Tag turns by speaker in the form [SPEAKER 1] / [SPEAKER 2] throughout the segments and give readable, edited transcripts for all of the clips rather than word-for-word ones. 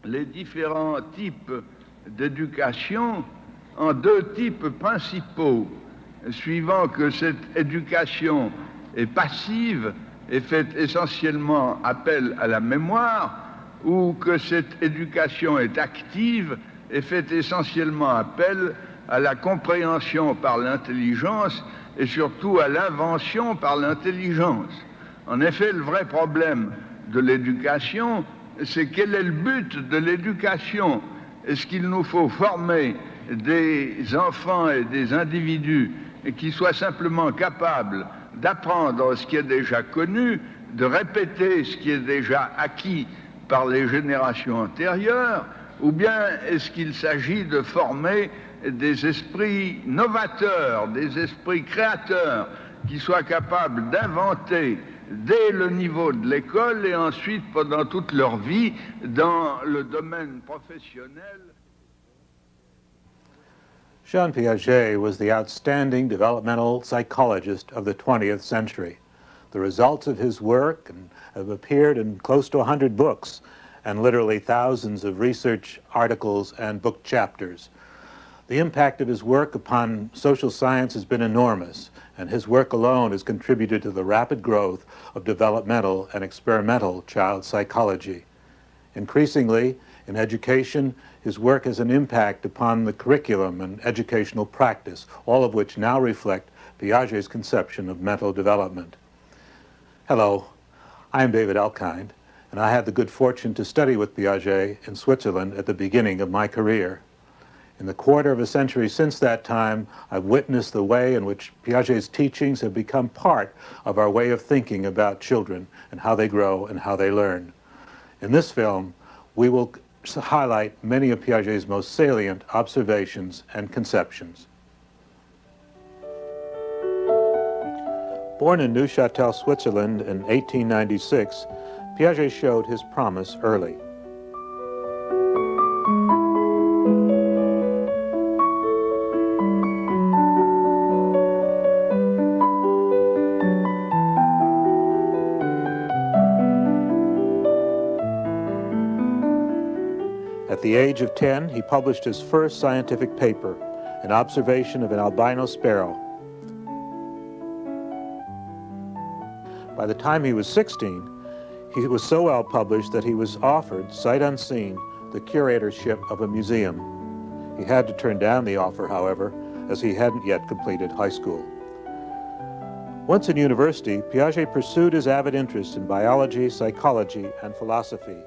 [SPEAKER 1] les différents types d'éducation en deux types principaux, suivant que cette éducation est passive et fait essentiellement appel à la mémoire, ou que cette éducation est active et fait essentiellement appel à la compréhension par l'intelligence et surtout à l'invention par l'intelligence. En effet, le vrai problème de l'éducation, c'est quel est le but de l'éducation? Est-ce qu'il nous faut former des enfants et des individus qui soient simplement capables d'apprendre ce qui est déjà connu, de répéter ce qui est déjà acquis par les générations antérieures, ou bien est-ce qu'il s'agit de former des esprits novateurs, des esprits créateurs, qui soient capables d'inventer dès le niveau de l'école et ensuite pendant toute leur vie dans le domaine professionnel?
[SPEAKER 2] Jean Piaget was the outstanding developmental psychologist of the 20th century. The results of his work have appeared in close to 100 books and literally thousands of research articles and book chapters. The impact of his work upon social science has been enormous, and his work alone has contributed to the rapid growth of developmental and experimental child psychology. Increasingly, in education, his work has an impact upon the curriculum and educational practice, all of which now reflect Piaget's conception of mental development. Hello, I'm David Elkind, and I had the good fortune to study with Piaget in Switzerland at the beginning of my career. In the quarter of a century since that time, I've witnessed the way in which Piaget's teachings have become part of our way of thinking about children and how they grow and how they learn. In this film, we will highlight many of Piaget's most salient observations and conceptions. Born in Neuchâtel, Switzerland in 1896, Piaget showed his promise early. At the age of 10, he published his first scientific paper, an observation of an albino sparrow. By the time he was 16, he was so well published that he was offered, sight unseen, the curatorship of a museum. He had to turn down the offer, however, as he hadn't yet completed high school. Once in university, Piaget pursued his avid interest in biology, psychology, and philosophy.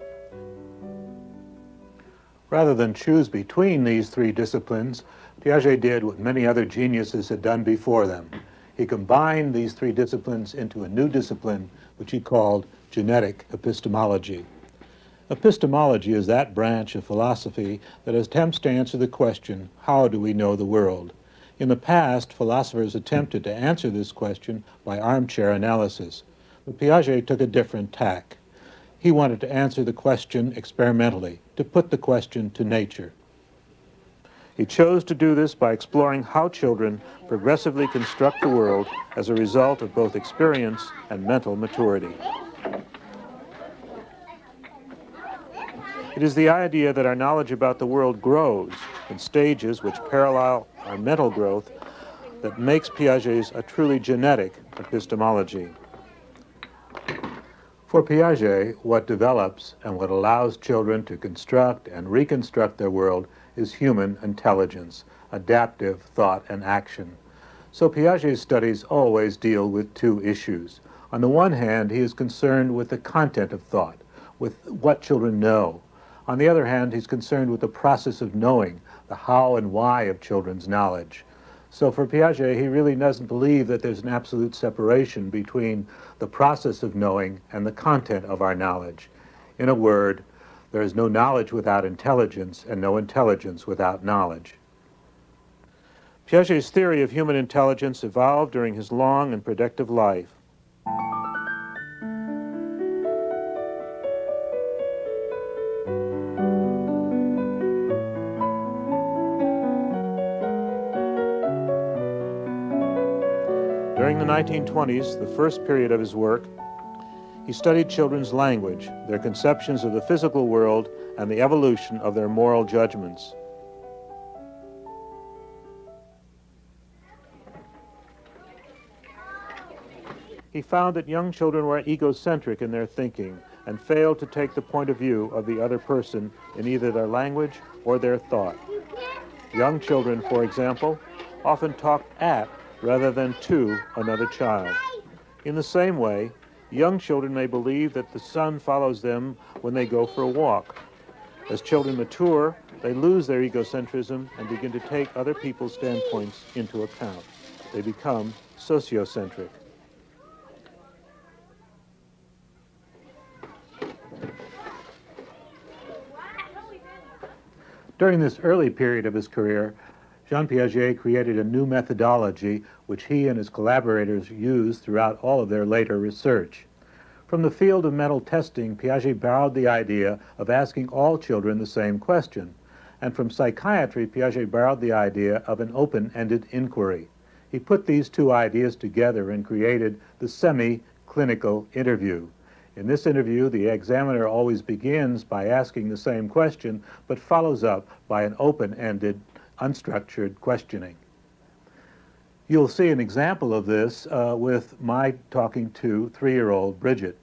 [SPEAKER 2] Rather than choose between these three disciplines, Piaget did what many other geniuses had done before them. He combined these three disciplines into a new discipline, which he called genetic epistemology. Epistemology is that branch of philosophy that attempts to answer the question, how do we know the world? In the past, philosophers attempted to answer this question by armchair analysis, but Piaget took a different tack. He wanted to answer the question experimentally, to put the question to nature. He chose to do this by exploring how children progressively construct the world as a result of both experience and mental maturity. It is the idea that our knowledge about the world grows in stages which parallel our mental growth that makes Piaget's a truly genetic epistemology. For Piaget, what develops and what allows children to construct and reconstruct their world is human intelligence, adaptive thought and action. So Piaget's studies always deal with two issues. On the one hand, he is concerned with the content of thought, with what children know. On the other hand, he's concerned with the process of knowing, the how and why of children's knowledge. So for Piaget, he really doesn't believe that there's an absolute separation between the process of knowing and the content of our knowledge. In a word, there is no knowledge without intelligence and no intelligence without knowledge. Piaget's theory of human intelligence evolved during his long and productive life. During the 1920s, the first period of his work, He studied children's language, their conceptions of the physical world, and the evolution of their moral judgments. He found that young children were egocentric in their thinking and failed to take the point of view of the other person in either their language or their thought. Young children, for example, often talked at rather than to another child. In the same way, young children may believe that the sun follows them when they go for a walk. As children mature, they lose their egocentrism and begin to take other people's standpoints into account. They become sociocentric. During this early period of his career, Jean Piaget created a new methodology which he and his collaborators used throughout all of their later research. From the field of mental testing, Piaget borrowed the idea of asking all children the same question. And from psychiatry, Piaget borrowed the idea of an open-ended inquiry. He put these two ideas together and created the semi-clinical interview. In this interview, the examiner always begins by asking the same question, but follows up by an open-ended, unstructured questioning. You'll see an example of this with my talking to 3-year-old Bridget.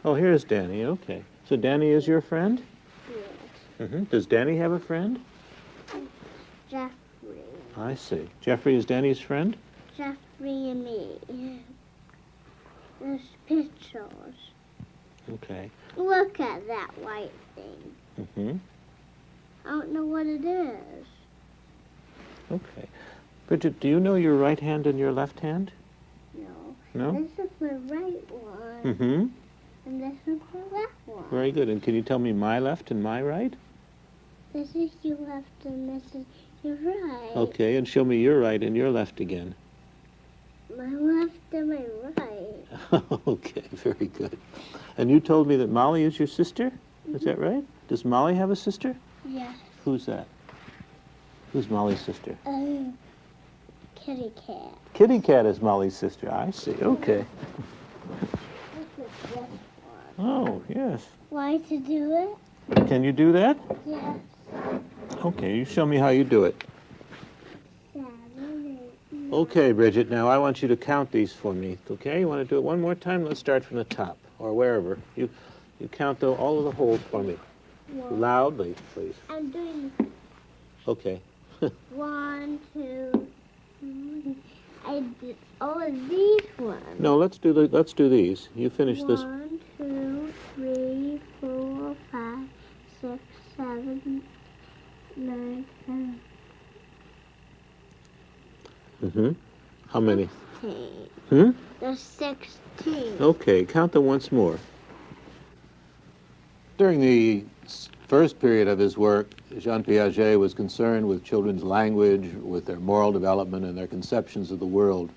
[SPEAKER 2] Oh, here's Danny. Okay. So Danny is your friend?
[SPEAKER 3] Yes.
[SPEAKER 2] Does Danny have a friend?
[SPEAKER 3] Jeffrey.
[SPEAKER 2] I see. Jeffrey is Danny's friend?
[SPEAKER 3] Jeffrey and me. There's pictures.
[SPEAKER 2] Okay.
[SPEAKER 3] Look at that white thing. I don't know what it is.
[SPEAKER 2] Okay. Bridget, do you know your right hand and your left hand?
[SPEAKER 3] No.
[SPEAKER 2] No?
[SPEAKER 3] This is the right one. And this is the left one.
[SPEAKER 2] Very good. And can you tell me my left and my right?
[SPEAKER 3] This is your left and this is your right.
[SPEAKER 2] Okay, and show me your right and your left again.
[SPEAKER 3] My left and my right.
[SPEAKER 2] Okay, very good. And you told me that Molly is your sister? Is that right? Does Molly have a sister?
[SPEAKER 3] Yes.
[SPEAKER 2] Who's that? Who's Molly's sister?
[SPEAKER 3] Kitty cat.
[SPEAKER 2] Kitty Cat is Molly's sister. I see. Okay.
[SPEAKER 3] This is this one.
[SPEAKER 2] Oh, yes.
[SPEAKER 3] Why to do it?
[SPEAKER 2] Can you do that?
[SPEAKER 3] Yes.
[SPEAKER 2] Okay, you show me how you do it.
[SPEAKER 3] 7, 8, 9.
[SPEAKER 2] Okay, Bridget, now I want you to count these for me, okay? You want to do it one more time? Let's start from the top, or wherever. You count all of the holes for me. Loudly, please.
[SPEAKER 3] I'm doing
[SPEAKER 2] Okay.
[SPEAKER 3] 1, 2, 3. I did all of these ones.
[SPEAKER 2] No, let's do these. You finish this.
[SPEAKER 3] 1, 2, 3, 4, 5, 6, 7, 9, 10.
[SPEAKER 2] How many?
[SPEAKER 3] 16. There's 16.
[SPEAKER 2] Okay, count them once more. During the first period of his work, Jean Piaget was concerned with children's language, with their moral development and their conceptions of the world.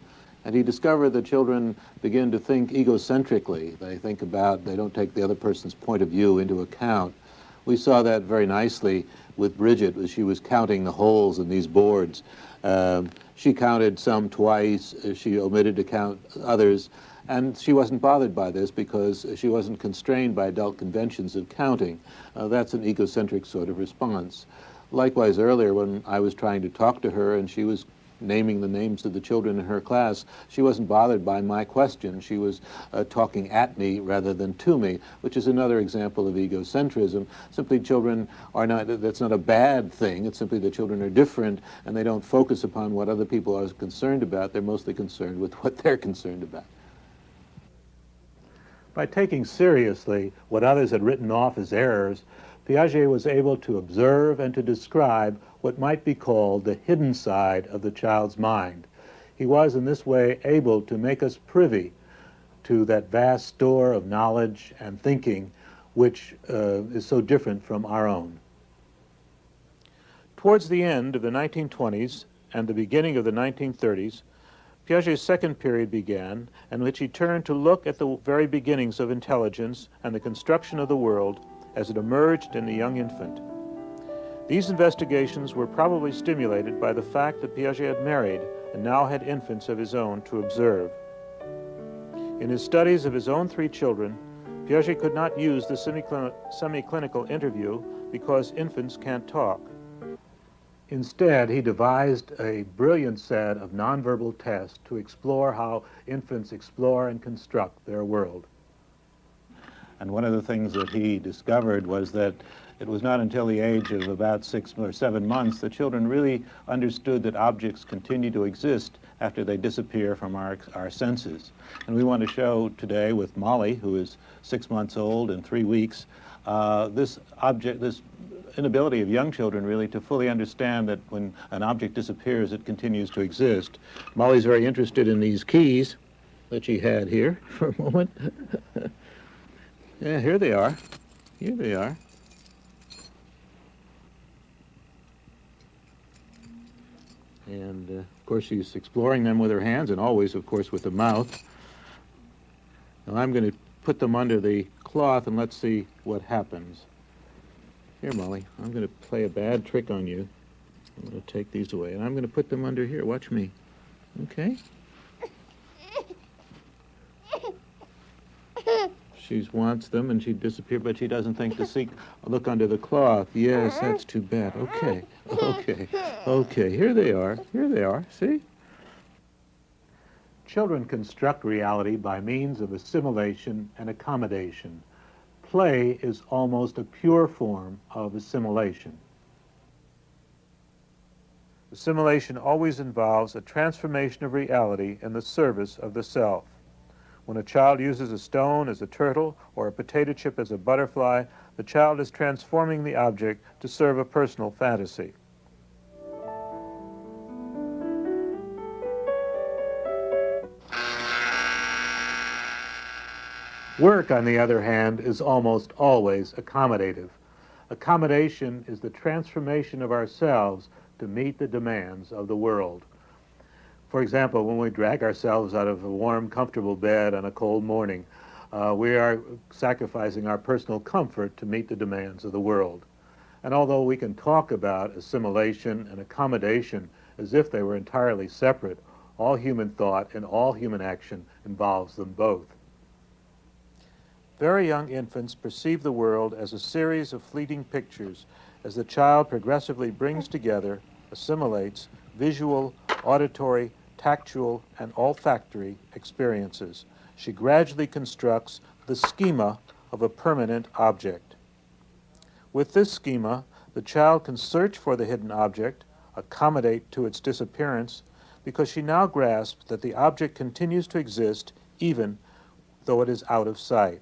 [SPEAKER 2] And he discovered that children begin to think egocentrically. They don't take the other person's point of view into account. We saw that very nicely with Bridget as she was counting the holes in these boards. She counted some twice, she omitted to count others, and she wasn't bothered by this because she wasn't constrained by adult conventions of counting. That's an egocentric sort of response. Likewise, earlier when I was trying to talk to her and she was naming the names of the children in her class, she wasn't bothered by my question. She was talking at me rather than to me, which is another example of egocentrism. Simply children are not, that's not a bad thing. It's simply that children are different and they don't focus upon what other people are concerned about. They're mostly concerned with what they're concerned about. By taking seriously what others had written off as errors, Piaget was able to observe and to describe what might be called the hidden side of the child's mind. He was in this way able to make us privy to that vast store of knowledge and thinking which is so different from our own. Towards the end of the 1920s and the beginning of the 1930s, Piaget's second period began, in which he turned to look at the very beginnings of intelligence and the construction of the world as it emerged in the young infant. These investigations were probably stimulated by the fact that Piaget had married and now had infants of his own to observe. In his studies of his own 3 children, Piaget could not use the semi-clinical interview because infants can't talk. Instead, he devised a brilliant set of nonverbal tests to explore how infants explore and construct their world. And one of the things that he discovered was that it was not until the age of about 6 or 7 months that children really understood that objects continue to exist after they disappear from our senses. And we want to show today with Molly, who is 6 months old and 3 weeks, this inability of young children really to fully understand that when an object disappears, it continues to exist. Molly's very interested in these keys that she had here for a moment. Yeah, here they are. Here they are. And, of course, she's exploring them with her hands and always, of course, with the mouth. Now I'm going to put them under the cloth and let's see what happens. Here, Molly, I'm going to play a bad trick on you. I'm going to take these away, and I'm going to put them under here. Watch me. Okay? She wants them, and she'd disappear, but she doesn't think to look under the cloth. Yes, that's too bad. Okay, okay, okay. Here they are. Here they are. See? Children construct reality by means of assimilation and accommodation. Play is almost a pure form of assimilation. Assimilation always involves a transformation of reality in the service of the self. When a child uses a stone as a turtle or a potato chip as a butterfly, the child is transforming the object to serve a personal fantasy. Work, on the other hand, is almost always accommodative. Accommodation is the transformation of ourselves to meet the demands of the world. For example, when we drag ourselves out of a warm, comfortable bed on a cold morning, we are sacrificing our personal comfort to meet the demands of the world. And although we can talk about assimilation and accommodation as if they were entirely separate, all human thought and all human action involves them both. Very young infants perceive the world as a series of fleeting pictures as the child progressively brings together, assimilates visual, auditory, tactual, and olfactory experiences. She gradually constructs the schema of a permanent object. With this schema, the child can search for the hidden object, accommodate to its disappearance, because she now grasps that the object continues to exist even though it is out of sight.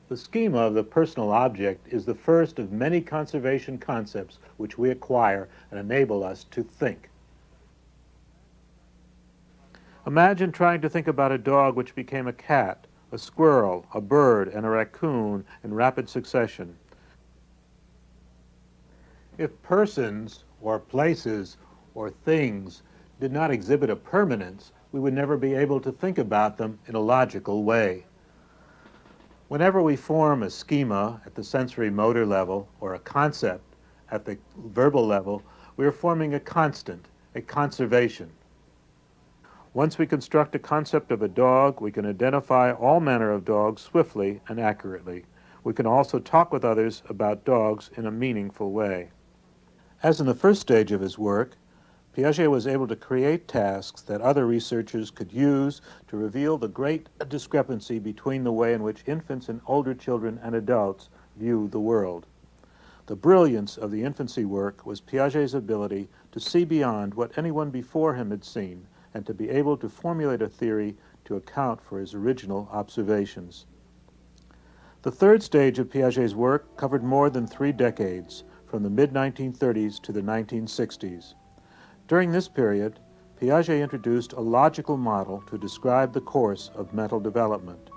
[SPEAKER 2] The schema of the personal object is the first of many conservation concepts which we acquire and enable us to think. Imagine trying to think about a dog which became a cat, a squirrel, a bird, and a raccoon in rapid succession. If persons or places or things did not exhibit a permanence, we would never be able to think about them in a logical way. Whenever we form a schema at the sensory motor level or a concept at the verbal level, we are forming a constant, a conservation. Once we construct a concept of a dog, we can identify all manner of dogs swiftly and accurately. We can also talk with others about dogs in a meaningful way. As in the first stage of his work, Piaget was able to create tasks that other researchers could use to reveal the great discrepancy between the way in which infants and older children and adults view the world. The brilliance of the infancy work was Piaget's ability to see beyond what anyone before him had seen and to be able to formulate a theory to account for his original observations. The third stage of Piaget's work covered more than 3 decades, from the mid-1930s to the 1960s. During this period, Piaget introduced a logical model to describe the course of mental development.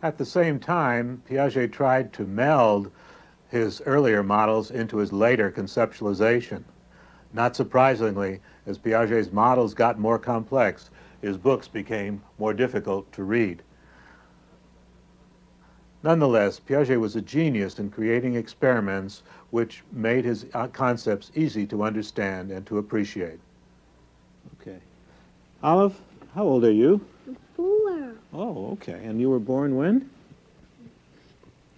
[SPEAKER 2] At the same time, Piaget tried to meld his earlier models into his later conceptualization. Not surprisingly, as Piaget's models got more complex, his books became more difficult to read. Nonetheless, Piaget was a genius in creating experiments which made his concepts easy to understand and to appreciate. Okay. Olive, how old are you?
[SPEAKER 3] 4.
[SPEAKER 2] Oh, okay. And you were born when?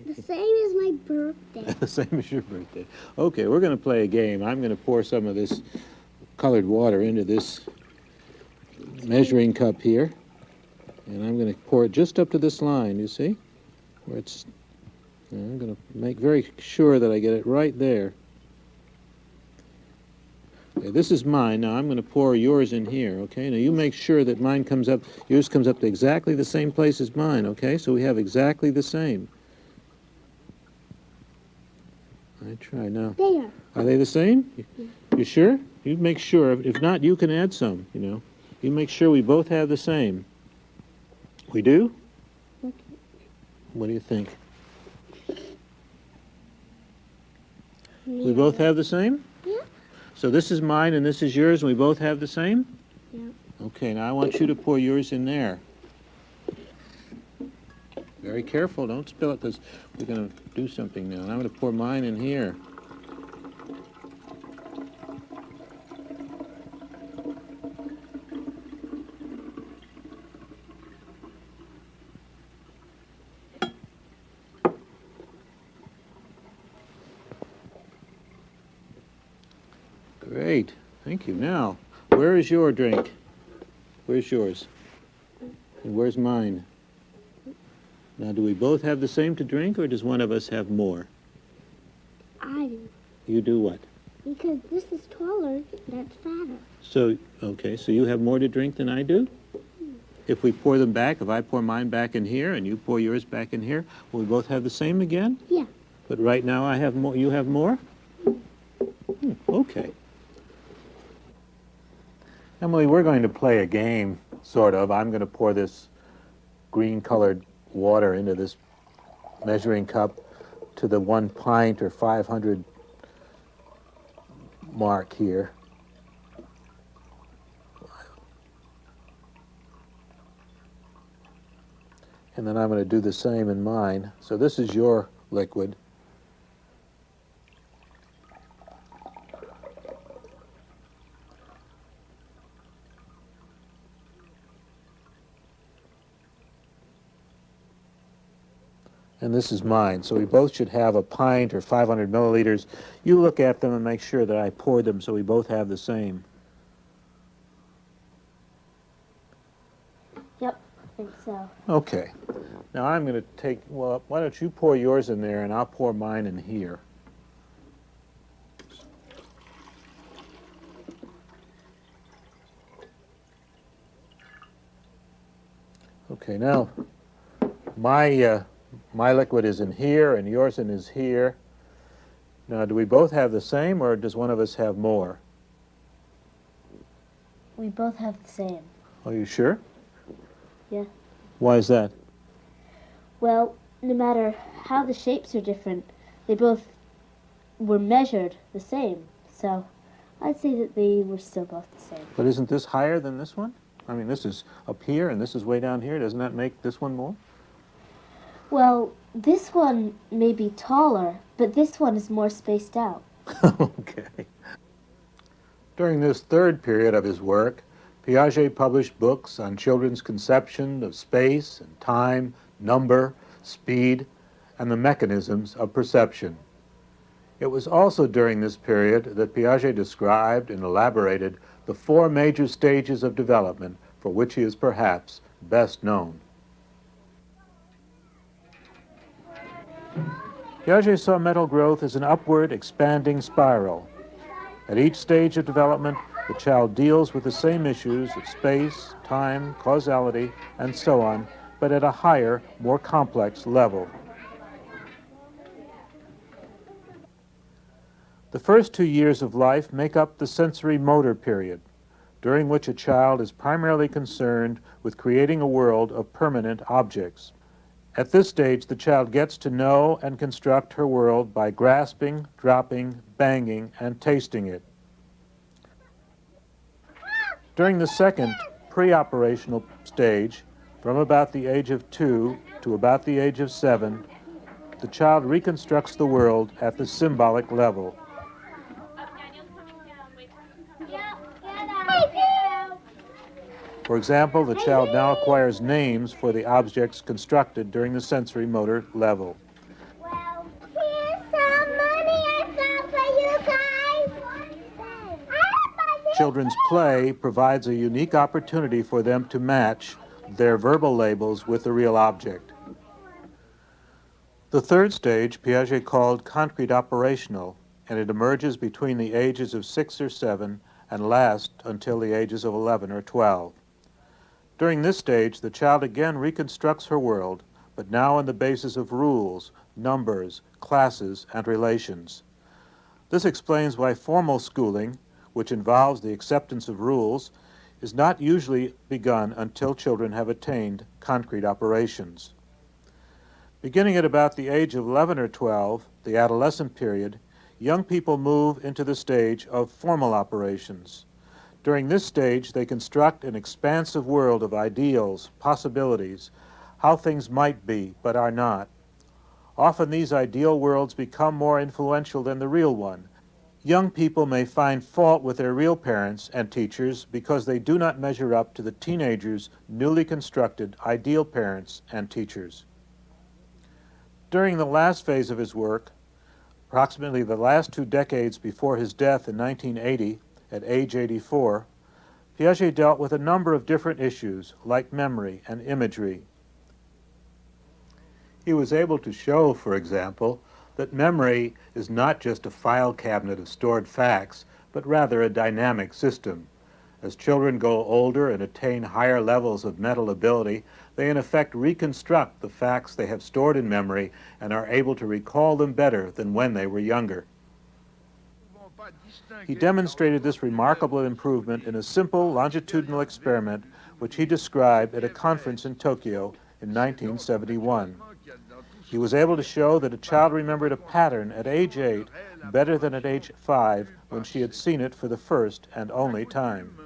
[SPEAKER 3] The same as my birthday.
[SPEAKER 2] The same as your birthday. Okay, we're going to play a game. I'm going to pour some of this colored water into this measuring cup here. And I'm going to pour it just up to this line, you see? Where it's, I'm going to make very sure that I get it right there. Okay, this is mine. Now I'm going to pour yours in here, okay? Now you make sure that mine comes up, yours comes up to exactly the same place as mine, okay? So we have exactly the same. I try now.
[SPEAKER 3] There.
[SPEAKER 2] Are they the same? You sure? You make sure. If not, you can add some, you know. You make sure we both have the same. We do?
[SPEAKER 3] Okay.
[SPEAKER 2] What do you think? We both have the same?
[SPEAKER 3] Yeah.
[SPEAKER 2] So this is mine and this is yours and we both have the same?
[SPEAKER 3] Yeah.
[SPEAKER 2] Okay, now I want you to pour yours in there. Very careful, don't spill it because we're going to do something now. And I'm going to pour mine in here. Great, thank you. Now, where is your drink? Where's yours? And where's mine? Now, do we both have the same to drink, or does one of us have more?
[SPEAKER 3] I do.
[SPEAKER 2] You do what?
[SPEAKER 3] Because this is taller, that's fatter.
[SPEAKER 2] So, okay, so you have more to drink than I do? If we pour them back, if I pour mine back in here and you pour yours back in here, will we both have the same again?
[SPEAKER 3] Yeah.
[SPEAKER 2] But right now I have more, you have more? Okay. Emily, we're going to play a game, sort of. I'm going to pour this green-colored water into this measuring cup to the 1 pint or 500 mark here. And then I'm going to do the same in mine. So this is your liquid. And this is mine. So we both should have a pint or 500 milliliters. You look at them and make sure that I poured them so we both have the same.
[SPEAKER 3] Yep, I think so.
[SPEAKER 2] Okay. Now I'm going to take, well, why don't you pour yours in there and I'll pour mine in here. Okay, now my liquid is in here and yours is here. Now, do we both have the same or does one of us have more?
[SPEAKER 4] We both have the same.
[SPEAKER 2] Are you sure?
[SPEAKER 4] Yeah.
[SPEAKER 2] Why is that?
[SPEAKER 4] Well, no matter how the shapes are different, they both were measured the same. So I'd say that they were still both the same.
[SPEAKER 2] But isn't this higher than this one? I mean, this is up here and this is way down here. Doesn't that make this one more?
[SPEAKER 4] Well, this one may be taller, but this one is more spaced out.
[SPEAKER 2] Okay. During this third period of his work, Piaget published books on children's conception of space and time, number, speed, and the mechanisms of perception. It was also during this period that Piaget described and elaborated the 4 major stages of development for which he is perhaps best known. Piaget saw mental growth as an upward, expanding spiral. At each stage of development, the child deals with the same issues of space, time, causality, and so on, but at a higher, more complex level. The first 2 years of life make up the sensory motor period, during which a child is primarily concerned with creating a world of permanent objects. At this stage, the child gets to know and construct her world by grasping, dropping, banging, and tasting it. During the second pre-operational stage, from about the age of 2 to about the age of 7, the child reconstructs the world at the symbolic level. For example, the child now acquires names for the objects constructed during the sensory motor level.
[SPEAKER 3] Well, here's some money I found for you guys.
[SPEAKER 2] Children's play provides a unique opportunity for them to match their verbal labels with the real object. The third stage, Piaget called concrete operational, and it emerges between the ages of 6 or 7 and lasts until the ages of 11 or 12. During this stage, the child again reconstructs her world, but now on the basis of rules, numbers, classes, and relations. This explains why formal schooling, which involves the acceptance of rules, is not usually begun until children have attained concrete operations. Beginning at about the age of 11 or 12, the adolescent period, young people move into the stage of formal operations. During this stage, they construct an expansive world of ideals, possibilities, how things might be but are not. Often these ideal worlds become more influential than the real one. Young people may find fault with their real parents and teachers because they do not measure up to the teenagers' newly constructed ideal parents and teachers. During the last phase of his work, approximately the last 2 decades before his death in 1980, at age 84, Piaget dealt with a number of different issues like memory and imagery. He was able to show, for example, that memory is not just a file cabinet of stored facts, but rather a dynamic system. As children grow older and attain higher levels of mental ability, they in effect reconstruct the facts they have stored in memory and are able to recall them better than when they were younger. He demonstrated this remarkable improvement in a simple longitudinal experiment which he described at a conference in Tokyo in 1971. He was able to show that a child remembered a pattern at age 8 better than at age 5 when she had seen it for the first and only time.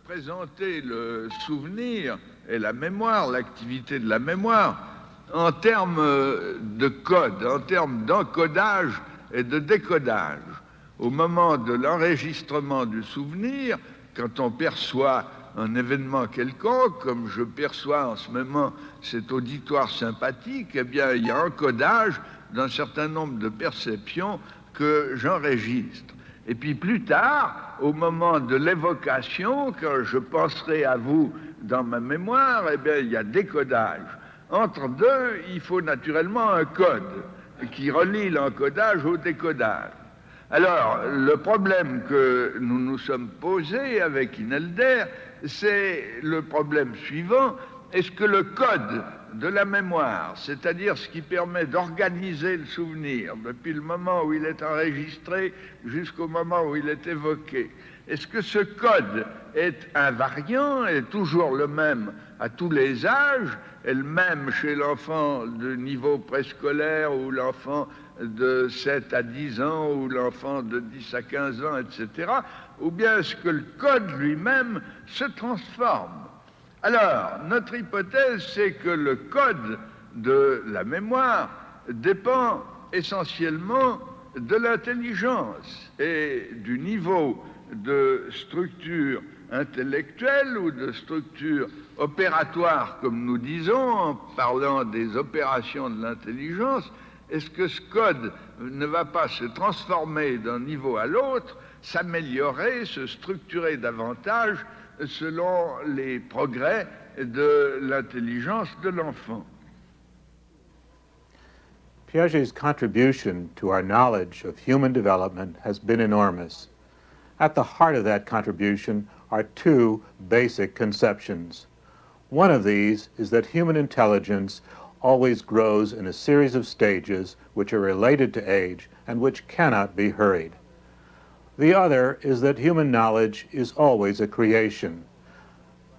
[SPEAKER 1] Présenter le souvenir et la mémoire, l'activité de la mémoire, en termes de code, en termes d'encodage et de décodage. Au moment de l'enregistrement du souvenir, quand on perçoit un événement quelconque, comme je perçois en ce moment cet auditoire sympathique, eh bien, il y a encodage d'un certain nombre de perceptions que j'enregistre. Et puis plus tard, au moment de l'évocation, quand je penserai à vous dans ma mémoire, eh bien, il y a décodage. Entre deux, il faut naturellement un code qui relie l'encodage au décodage. Alors, le problème que nous nous sommes posés avec Inelder, c'est le problème suivant. Est-ce que le code de la mémoire, c'est-à-dire ce qui permet d'organiser le souvenir depuis le moment où il est enregistré jusqu'au moment où il est évoqué, est-ce que ce code est invariant, est toujours le même à tous les âges, est le même chez l'enfant de niveau préscolaire ou l'enfant de 7 à 10 ans ou l'enfant de 10 à 15 ans, etc. Ou bien est-ce que le code lui-même se transforme? Alors, notre hypothèse, c'est que le code de la mémoire dépend essentiellement de l'intelligence et du niveau de structure intellectuelle ou de structure opératoire, comme nous disons, en parlant des opérations de l'intelligence. Est-ce que ce code ne va pas se transformer d'un niveau à l'autre, s'améliorer, se structurer davantage selon les progrès de l'intelligence de l'enfant?
[SPEAKER 2] Piaget's contribution to our knowledge of human development has been enormous. At the heart of that contribution are 2 basic conceptions. One of these is that human intelligence always grows in a series of stages which are related to age and which cannot be hurried. The other is that human knowledge is always a creation.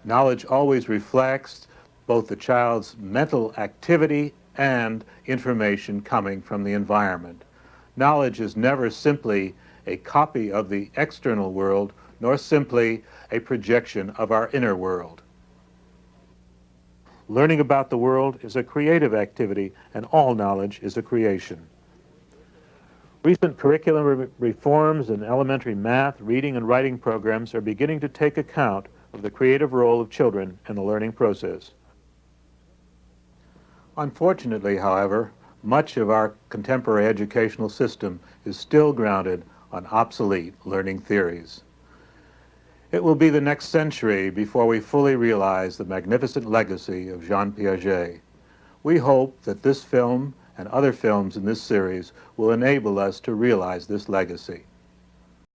[SPEAKER 2] Knowledge always reflects both the child's mental activity and information coming from the environment. Knowledge is never simply a copy of the external world, nor simply a projection of our inner world. Learning about the world is a creative activity, and all knowledge is a creation. Recent curriculum reforms in elementary math, reading, and writing programs are beginning to take account of the creative role of children in the learning process. Unfortunately, however, much of our contemporary educational system is still grounded on obsolete learning theories. It will be the next century before we fully realize the magnificent legacy of Jean Piaget. We hope that this film and other films in this series will enable us to realize this legacy.